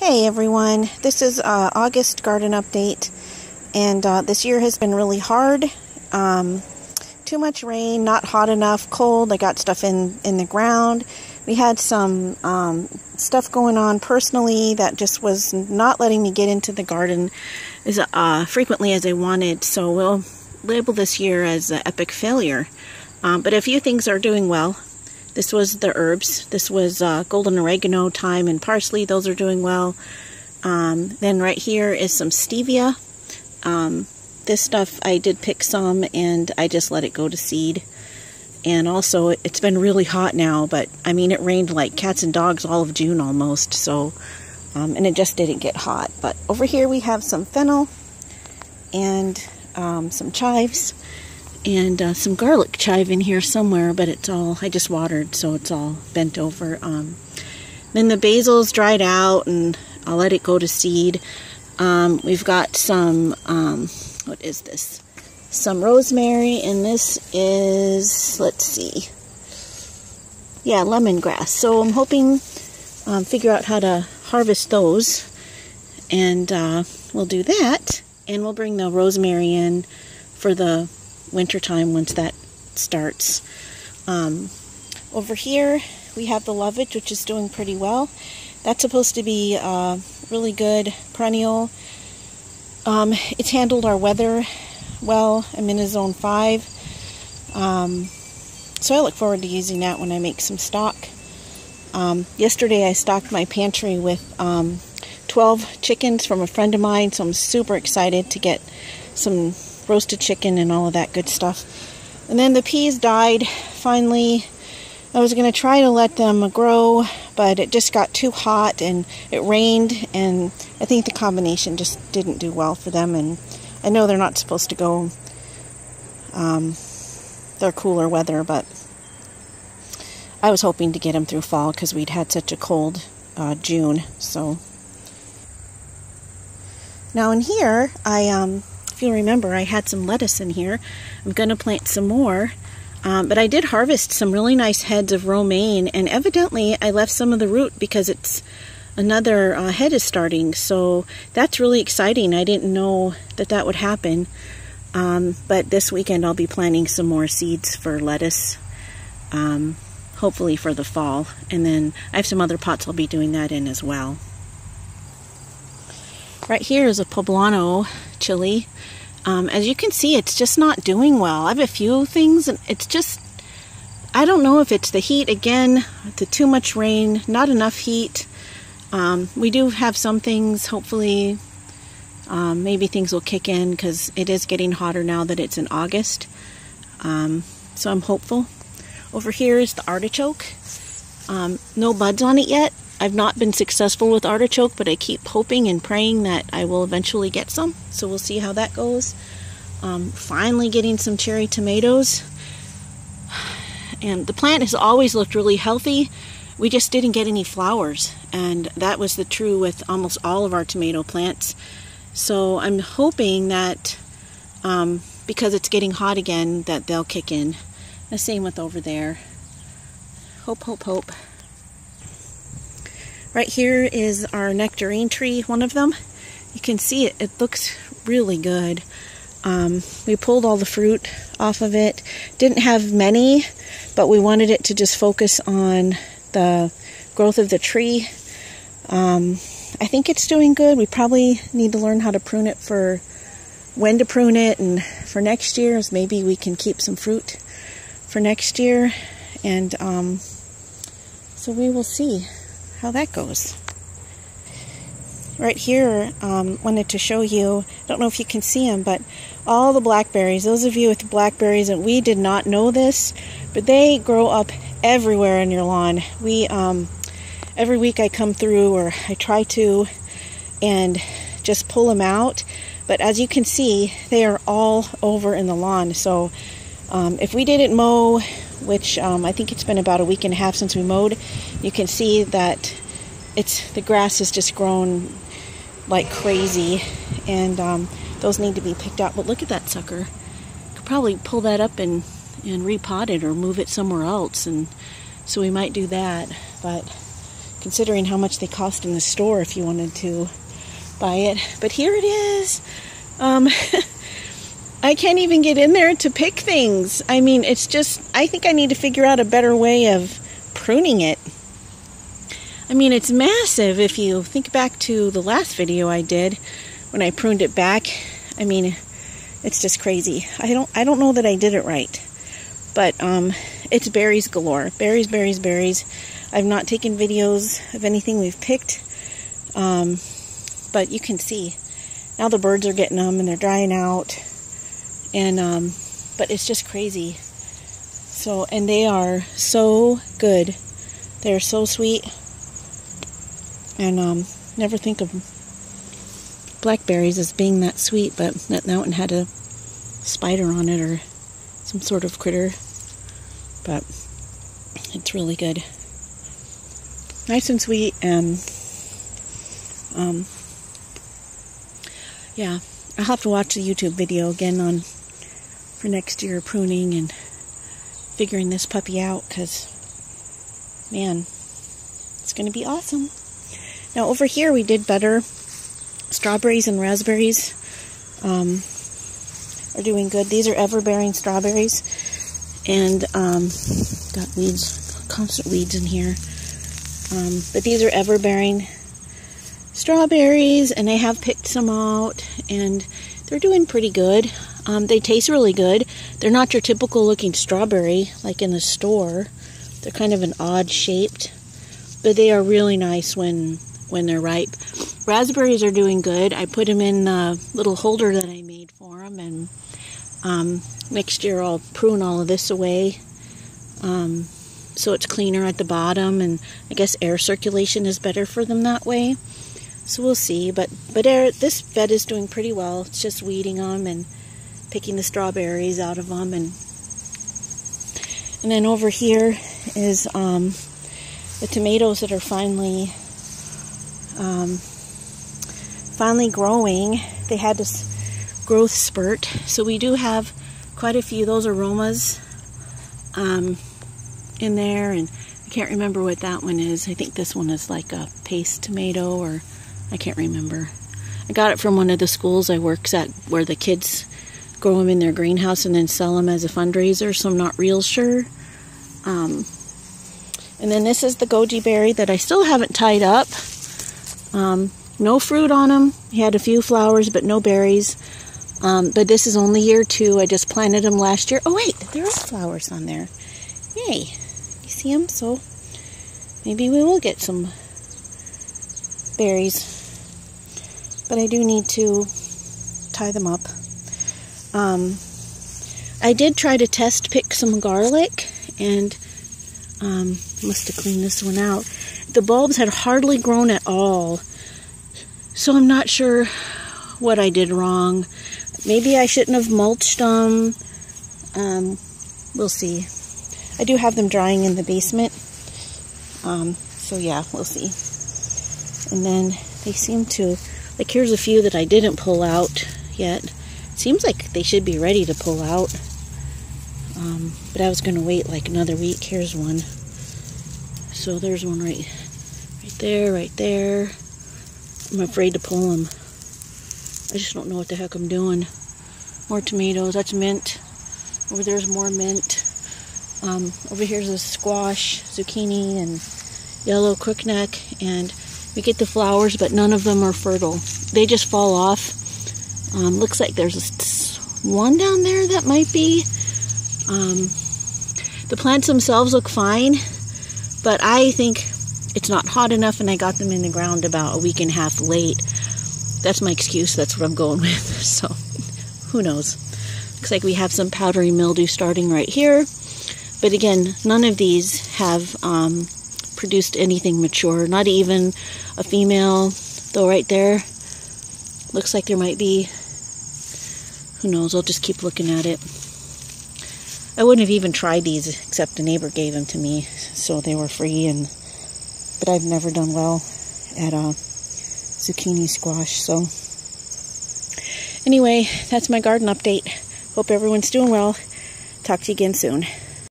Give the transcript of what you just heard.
Hey everyone, this is August garden update, and this year has been really hard. Too much rain, not hot enough, cold. I got stuff in the ground. We had some stuff going on personally that just was not letting me get into the garden as frequently as I wanted, so we'll label this year as an epic failure. But a few things are doing well. This was the herbs. This was golden oregano, thyme, and parsley. Those are doing well. Then right here is some stevia. This stuff, I did pick some, and I just let it go to seed. And also, it's been really hot now, but, I mean, it rained like cats and dogs all of June almost, so, and it just didn't get hot. But over here we have some fennel, and some chives, and some garlic chive in here somewhere, but it's all, I just watered, so it's all bent over. Then the basil's dried out, and I'll let it go to seed. We've got some, what is this? Some rosemary, and this is, let's see, yeah, lemongrass. So I'm hoping, figure out how to harvest those, and we'll do that, and we'll bring the rosemary in for the winter time once that starts. Over here we have the lovage, which is doing pretty well. That's supposed to be really good perennial. It's handled our weather well. I'm in a zone 5, so I look forward to using that when I make some stock. Yesterday I stocked my pantry with 12 chickens from a friend of mine, so I'm super excited to get some roasted chicken and all of that good stuff. And then the peas died finally. I was going to try to let them grow, but it just got too hot and it rained, and I think the combination just didn't do well for them. And I know they're not supposed to go, they're cooler weather, but I was hoping to get them through fall because we'd had such a cold June. So now in here, if you remember, I had some lettuce in here. I'm going to plant some more. But I did harvest some really nice heads of romaine, and evidently I left some of the root because it's another head is starting. So that's really exciting. I didn't know that that would happen. But this weekend I'll be planting some more seeds for lettuce, hopefully for the fall. And then I have some other pots I'll be doing that in as well. Right here is a poblano chili. As you can see, it's just not doing well. I have a few things, and it's just, I don't know if it's the heat again, the too much rain, not enough heat. We do have some things, hopefully, maybe things will kick in because it is getting hotter now that it's in August. So I'm hopeful. Over here is the artichoke. No buds on it yet. I've not been successful with artichoke, but I keep hoping and praying that I will eventually get some. So we'll see how that goes. Finally getting some cherry tomatoes. And the plant has always looked really healthy. We just didn't get any flowers. And that was the true with almost all of our tomato plants. So I'm hoping that because it's getting hot again, that they'll kick in. The same with over there. Hope, hope, hope. Right here is our nectarine tree, one of them. You can see it, it looks really good. We pulled all the fruit off of it. Didn't have many, but we wanted it to just focus on the growth of the tree. I think it's doing good. We probably need to learn how to prune it for when to prune it, and for next year, maybe we can keep some fruit for next year. And so we will see how that goes. Right here, wanted to show you, I don't know if you can see them, but all the blackberries, those of you with blackberries, and we did not know this, but they grow up everywhere in your lawn. We, every week I come through, or I try to, and just pull them out, but as you can see, they are all over in the lawn. So if we didn't mow, which I think it's been about a week and a half since we mowed, you can see that the grass has just grown like crazy, and those need to be picked out. But look at that sucker. Could probably pull that up and repot it or move it somewhere else, and so we might do that. But considering how much they cost in the store if you wanted to buy it. But here it is. I can't even get in there to pick things. I mean, it's just, I think I need to figure out a better way of pruning it. I mean, it's massive. If you think back to the last video I did when I pruned it back, I mean, it's just crazy. I don't know that I did it right. But it's berries galore. Berries, berries, berries. I've not taken videos of anything we've picked. But you can see now the birds are getting them and they're drying out. And but it's just crazy. So, and they are so good. They're so sweet. And never think of blackberries as being that sweet, but that one had a spider on it or some sort of critter. But it's really good. Nice and sweet, and yeah, I'll have to watch the YouTube video again for next year pruning and figuring this puppy out, because man, it's going to be awesome. Now over here we did better. Strawberries and raspberries are doing good. These are ever-bearing strawberries, and got weeds, constant weeds in here. But these are ever-bearing strawberries, and I have picked some out, and they're doing pretty good. They taste really good. They're not your typical looking strawberry like in the store. They're kind of an odd shaped, but they are really nice when they're ripe. Raspberries are doing good. I put them in a little holder that I made for them, and next year I'll prune all of this away so it's cleaner at the bottom, and I guess air circulation is better for them that way. So we'll see, but this bed is doing pretty well. It's just weeding them and picking the strawberries out of them, and then over here is the tomatoes that are finally growing. They had this growth spurt, so we do have quite a few. Those are Romas in there, and I can't remember what that one is. I think this one is like a paste tomato, or I can't remember. I got it from one of the schools I work at, where the kids grow them in their greenhouse and then sell them as a fundraiser, so I'm not real sure. And then this is the goji berry that I still haven't tied up. No fruit on them. He had a few flowers, but no berries. But this is only year 2. I just planted them last year. Oh wait, there are flowers on there. Yay. You see them? So maybe we will get some berries. But I do need to tie them up. I did try to test pick some garlic, and must have cleaned this one out. The bulbs had hardly grown at all, so I'm not sure what I did wrong. Maybe I shouldn't have mulched them. We'll see. I do have them drying in the basement, so yeah, we'll see. And then they seem to, like, here's a few that I didn't pull out yet. Seems like they should be ready to pull out, but I was going to wait like another week. Here's one. So there's one right there, right there. I'm afraid to pull them. I just don't know what the heck I'm doing. More tomatoes. That's mint. Over there's more mint. Over here's a squash, zucchini, and yellow crookneck. And we get the flowers, but none of them are fertile. They just fall off. Looks like there's one down there that might be. The plants themselves look fine, but I think it's not hot enough, and I got them in the ground about a week and a half late. That's my excuse. That's what I'm going with. So, who knows? Looks like we have some powdery mildew starting right here. But again, none of these have produced anything mature. Not even a female, though right there. Looks like there might be. Who knows? I'll just keep looking at it. I wouldn't have even tried these except a neighbor gave them to me, so they were free. But I've never done well at zucchini squash. So anyway, that's my garden update. Hope everyone's doing well. Talk to you again soon.